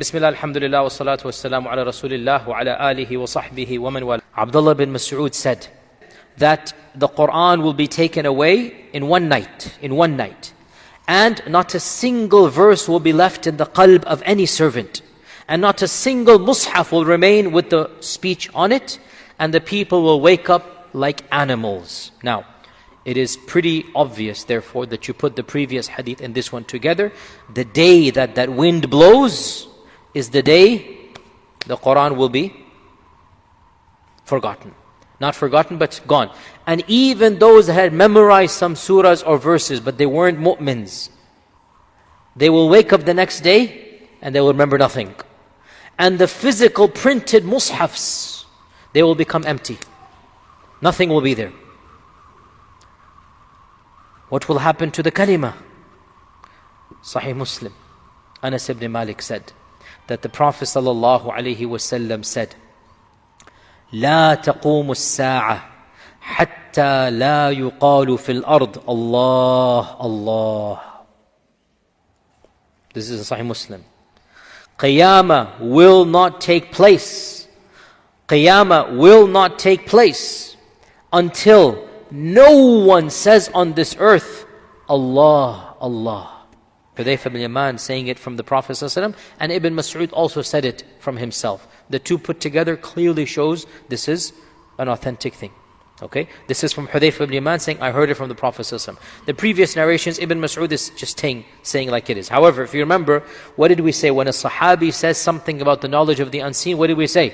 Bismillah, alhamdulillah, wa salatu wa salamu ala rasulillah wa ala alihi wa sahbihi wa man wala. Abdullah bin Mas'ud said that the Quran will be taken away in one night, and not a single verse will be left in the qalb of any servant, and not a single mushaf will remain with the speech on it, and the people will wake up like animals. Now, it is pretty obvious, therefore, that you put the previous hadith and this one together. The day that wind blows is the day the Quran will be forgotten. Not forgotten, but gone. And even those that had memorized some surahs or verses, but they weren't mu'mins, they will wake up the next day and they will remember nothing. And the physical printed mushafs, they will become empty. Nothing will be there. What will happen to the kalima? Sahih Muslim, Anas ibn Malik said that the Prophet ﷺ said, لا تقوم الساعة حتى لا يقال في الأرض الله الله. This is Sahih Muslim. Qiyamah will not take place. Qiyamah will not take place until no one says on this earth, Allah, Allah. Hudayfa ibn Yaman saying it from the Prophet ﷺ, and Ibn Mas'ud also said it from himself. The two put together clearly shows this is an authentic thing. Okay? This is from Hudayfa ibn Yaman saying, I heard it from the Prophet ﷺ. The previous narrations, Ibn Mas'ud is just saying like it is. However, if you remember, what did we say? When a Sahabi says something about the knowledge of the unseen, what did we say?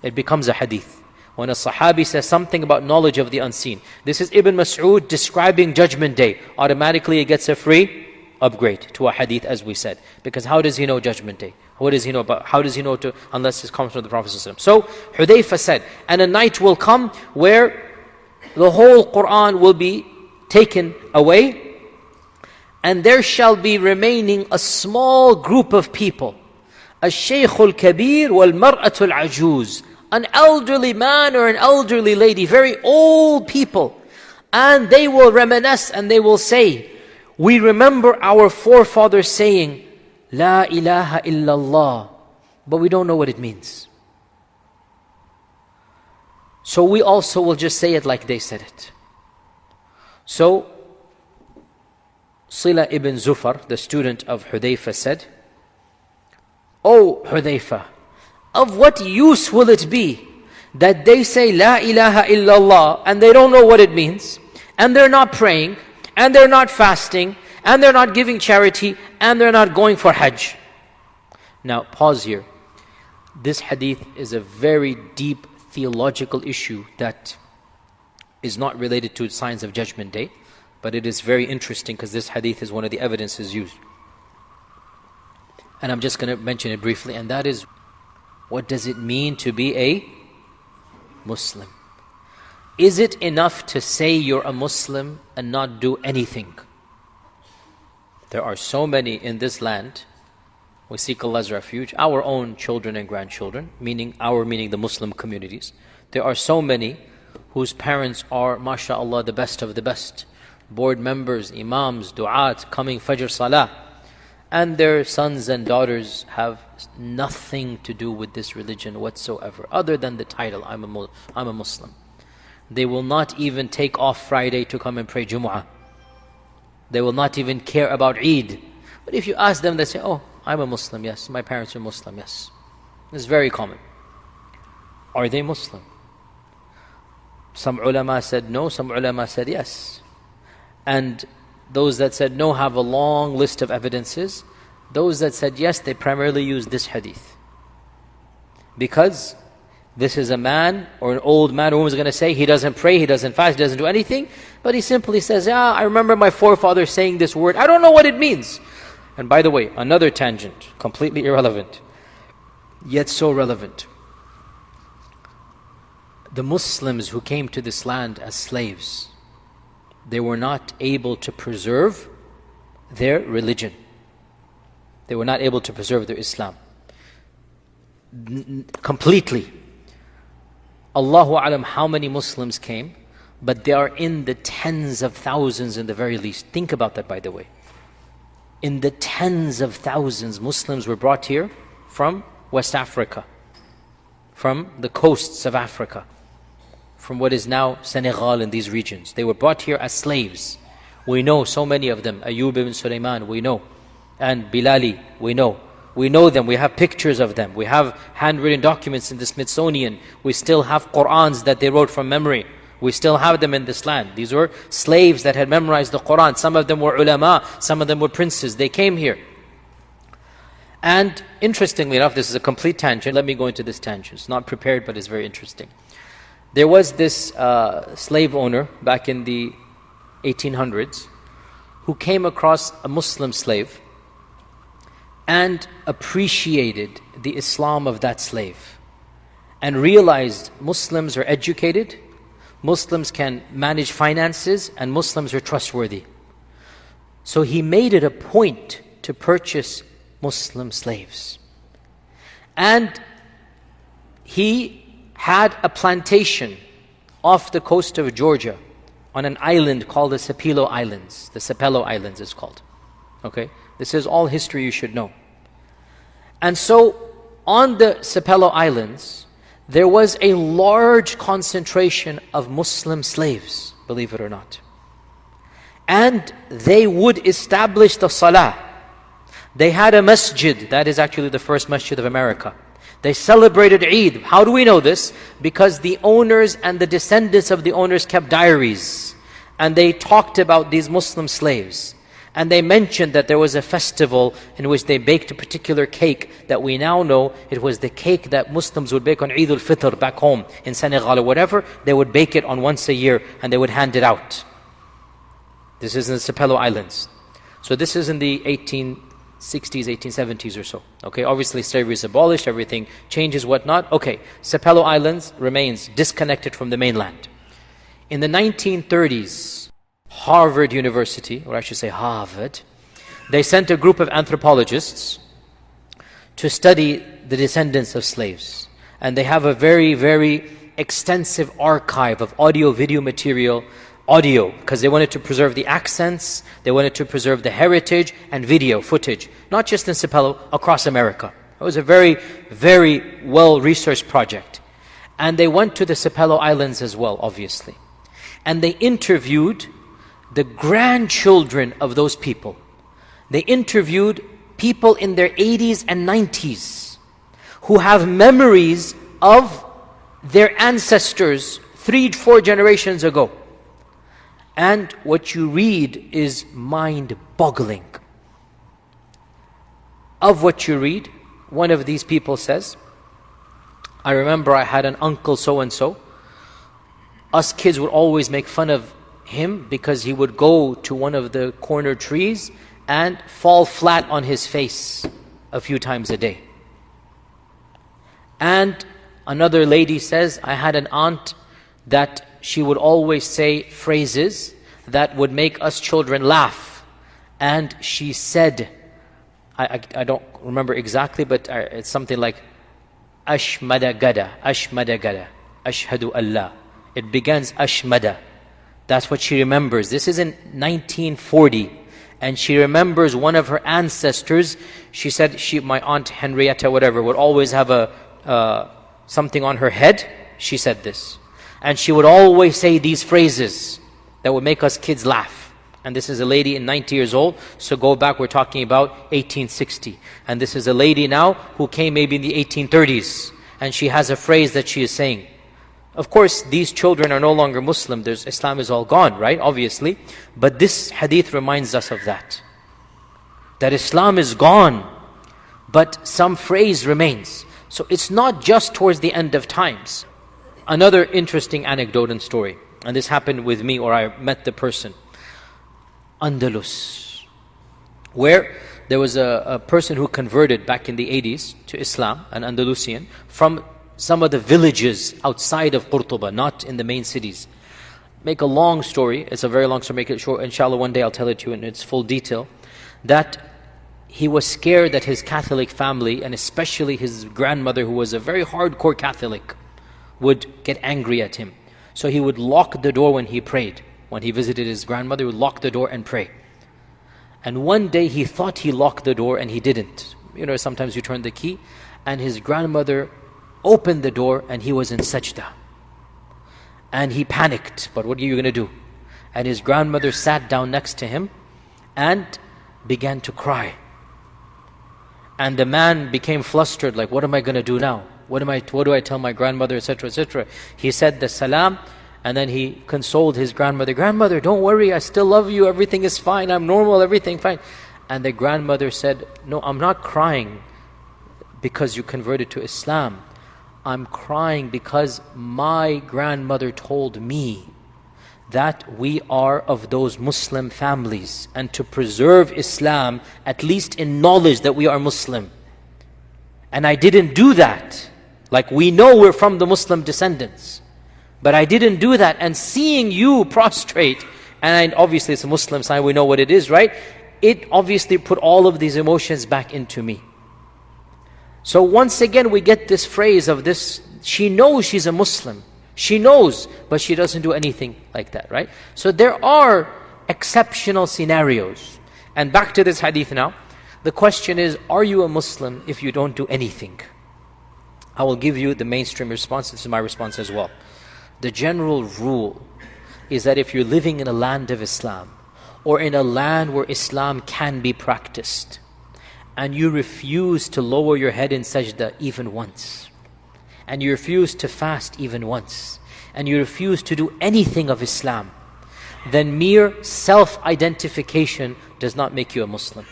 It becomes a hadith. When a Sahabi says something about knowledge of the unseen. This is Ibn Mas'ud describing Judgment Day. Automatically it gets a free upgrade to a hadith, as we said. Because how does he know Judgment Day? What does he know about? How does he know to, unless it comes from the Prophet ﷺ? So Hudayfa said, and a night will come where the whole Quran will be taken away, and there shall be remaining a small group of people. Al-Shaykhul Kabir wal-Mar'atul Ajuz. An elderly man or an elderly lady, very old people. And they will reminisce and they will say, we remember our forefathers saying, La ilaha illallah, but we don't know what it means. So we also will just say it like they said it. So, Sila ibn Zufar, the student of Hudayfa, said, Oh Hudayfa, of what use will it be that they say La ilaha illallah and they don't know what it means, and they're not praying, and they're not fasting, and they're not giving charity, and they're not going for Hajj? Now pause here. This hadith is a very deep theological issue that is not related to signs of Judgment Day, but it is very interesting because this hadith is one of the evidences used. And I'm just going to mention it briefly, and that is, what does it mean to be a Muslim? Is it enough to say you're a Muslim and not do anything? There are so many in this land, we seek Allah's refuge, our own children and grandchildren, meaning the Muslim communities. There are so many whose parents are, mashallah, the best of the best. Board members, imams, du'at, coming Fajr Salah. And their sons and daughters have nothing to do with this religion whatsoever, other than the title, I'm a Muslim. They will not even take off Friday to come and pray Jumu'ah. They will not even care about Eid. But if you ask them, they say, oh, I'm a Muslim, yes. My parents are Muslim, yes. It's very common. Are they Muslim? Some ulama said no, some ulama said yes. And those that said no have a long list of evidences. Those that said yes, they primarily use this hadith. Because this is a man or an old man or woman is going to say, he doesn't pray, he doesn't fast, he doesn't do anything. But he simply says, yeah, I remember my forefather saying this word. I don't know what it means. And by the way, another tangent, completely irrelevant, yet so relevant. The Muslims who came to this land as slaves, they were not able to preserve their religion. They were not able to preserve their Islam completely. Allahu Alam how many Muslims came, but they are in the tens of thousands in the very least. Think about that, by the way. In the tens of thousands, Muslims were brought here from West Africa, from the coasts of Africa, from what is now Senegal and these regions. They were brought here as slaves. We know so many of them. Ayyub ibn Sulaiman, we know. And Bilali, we know. We know them. We have pictures of them. We have handwritten documents in the Smithsonian. We still have Qur'ans that they wrote from memory. We still have them in this land. These were slaves that had memorized the Qur'an. Some of them were ulama. Some of them were princes. They came here. And interestingly enough, this is a complete tangent. Let me go into this tangent. It's not prepared, but it's very interesting. There was this slave owner back in the 1800s who came across a Muslim slave and appreciated the Islam of that slave and realized Muslims are educated, Muslims can manage finances, and Muslims are trustworthy. So he made it a point to purchase Muslim slaves. And he had a plantation off the coast of Georgia on an island called the Sapelo Islands. The Sapelo Islands is called. Okay? This is all history you should know. And so, on the Sapelo Islands, there was a large concentration of Muslim slaves, believe it or not. And they would establish the salah. They had a masjid, that is actually the first masjid of America. They celebrated Eid. How do we know this? Because the owners and the descendants of the owners kept diaries. And they talked about these Muslim slaves. And they mentioned that there was a festival in which they baked a particular cake that we now know it was the cake that Muslims would bake on Eid al-Fitr back home in Senegal or whatever. They would bake it on once a year and they would hand it out. This is in the Sapelo Islands. So this is in the 1860s, 1870s or so. Okay, obviously slavery is abolished, everything changes, whatnot. Okay, Sapelo Islands remains disconnected from the mainland. In the 1930s, Harvard University, or I should say Harvard, they sent a group of anthropologists to study the descendants of slaves. And they have a very, very extensive archive of audio-video material, because they wanted to preserve the accents, they wanted to preserve the heritage and video footage, not just in Sapelo, across America. It was a very, very well-researched project. And they went to the Sapelo Islands as well, obviously. And they interviewed the grandchildren of those people. They interviewed people in their 80s and 90s who have memories of their ancestors 3-4 generations ago. And what you read is mind-boggling. Of what you read, one of these people says, I remember I had an uncle so-and-so. Us kids would always make fun of him because he would go to one of the corner trees and fall flat on his face a few times a day. And another lady says, I had an aunt that she would always say phrases that would make us children laugh. And she said, I don't remember exactly, but it's something like, Ashmada gada, Ashmada gada, Ashhadu Allah. It begins Ashmada. That's what she remembers. This is in 1940. And she remembers one of her ancestors. She said, my aunt Henrietta, whatever, would always have something on her head. She said this. And she would always say these phrases that would make us kids laugh. And this is a lady in 90 years old. So go back, we're talking about 1860. And this is a lady now who came maybe in the 1830s. And she has a phrase that she is saying. Of course, these children are no longer Muslim. Islam is all gone, right? Obviously. But this hadith reminds us of that. That Islam is gone, but some phrase remains. So it's not just towards the end of times. Another interesting anecdote and story, and this happened with me, or I met the person. Andalus, where there was a person who converted back in the 80s to Islam, an Andalusian, from some of the villages outside of Qurtuba, not in the main cities. Make a long story, it's a very long story, make it short, inshallah one day I'll tell it to you in its full detail, that he was scared that his Catholic family, and especially his grandmother who was a very hardcore Catholic, would get angry at him. So he would lock the door when he prayed. When he visited his grandmother, he would lock the door and pray. And one day he thought he locked the door and he didn't. sometimes you turn the key, and his grandmother opened the door and he was in sajda. And he panicked, but what are you going to do? And his grandmother sat down next to him and began to cry. And the man became flustered, like, what am I going to do now? What do I tell my grandmother, etc., etc. He said the salam, and then he consoled his grandmother. Grandmother, don't worry, I still love you, everything is fine, I'm normal, everything fine. And the grandmother said, no, I'm not crying because you converted to Islam. I'm crying because my grandmother told me that we are of those Muslim families, and to preserve Islam, at least in knowledge that we are Muslim. And I didn't do that. Like, we know we're from the Muslim descendants, but I didn't do that. And seeing you prostrate, and obviously it's a Muslim sign, we know what it is, right? It obviously put all of these emotions back into me. So once again we get this phrase of this, she knows she's a Muslim. She knows, but she doesn't do anything like that, right? So there are exceptional scenarios. And back to this hadith now. The question is, are you a Muslim if you don't do anything? I will give you the mainstream response. This is my response as well. The general rule is that if you're living in a land of Islam, or in a land where Islam can be practiced, and you refuse to lower your head in sajda even once, and you refuse to fast even once, and you refuse to do anything of Islam, then mere self-identification does not make you a Muslim.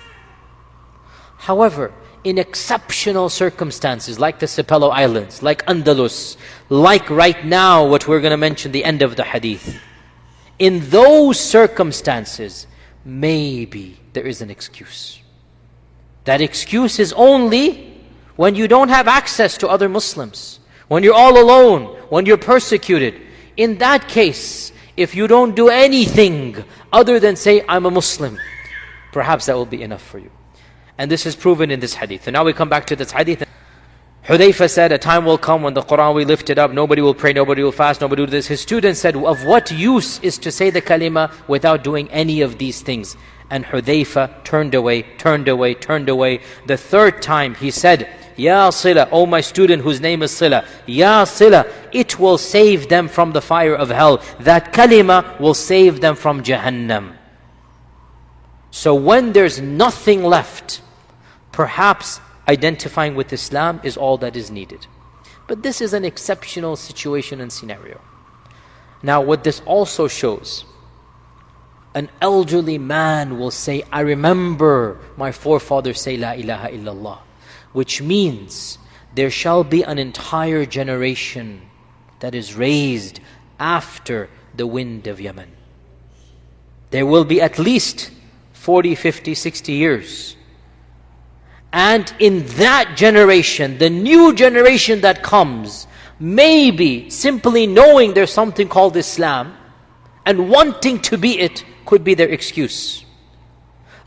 However, in exceptional circumstances like the Sepelo Islands, like Andalus, like right now what we're going to mention, the end of the hadith, in those circumstances, maybe there is an excuse. That excuse is only when you don't have access to other Muslims, when you're all alone, when you're persecuted. In that case, if you don't do anything other than say, I'm a Muslim, perhaps that will be enough for you. And this is proven in this hadith. And now we come back to this hadith. Hudayfa said, a time will come when the Quran will lift it up, nobody will pray, nobody will fast, nobody will do this. His student said, of what use is to say the kalima without doing any of these things? And Hudayfa turned away, turned away, turned away. The third time he said, Ya Sila, O my student whose name is Sila, Ya Sila, it will save them from the fire of hell. That kalima will save them from Jahannam. So when there's nothing left, perhaps identifying with Islam is all that is needed. But this is an exceptional situation and scenario. Now what this also shows, an elderly man will say, I remember my forefathers say La ilaha illallah, which means there shall be an entire generation that is raised after the wind of Yemen. There will be at least 40, 50, 60 years. And in that generation, the new generation that comes, maybe simply knowing there's something called Islam and wanting to be it could be their excuse.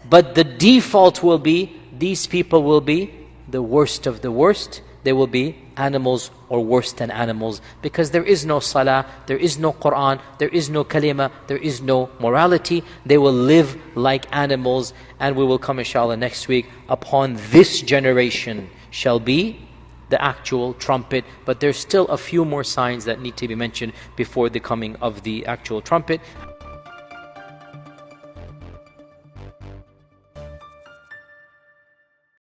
But the default will be, these people will be the worst of the worst. They will be animals or worse than animals, because there is no salah, there is no Quran, there is no kalima, there is no morality. They will live like animals, and we will come inshallah next week. Upon this generation shall be the actual trumpet, but there's still a few more signs that need to be mentioned before the coming of the actual trumpet.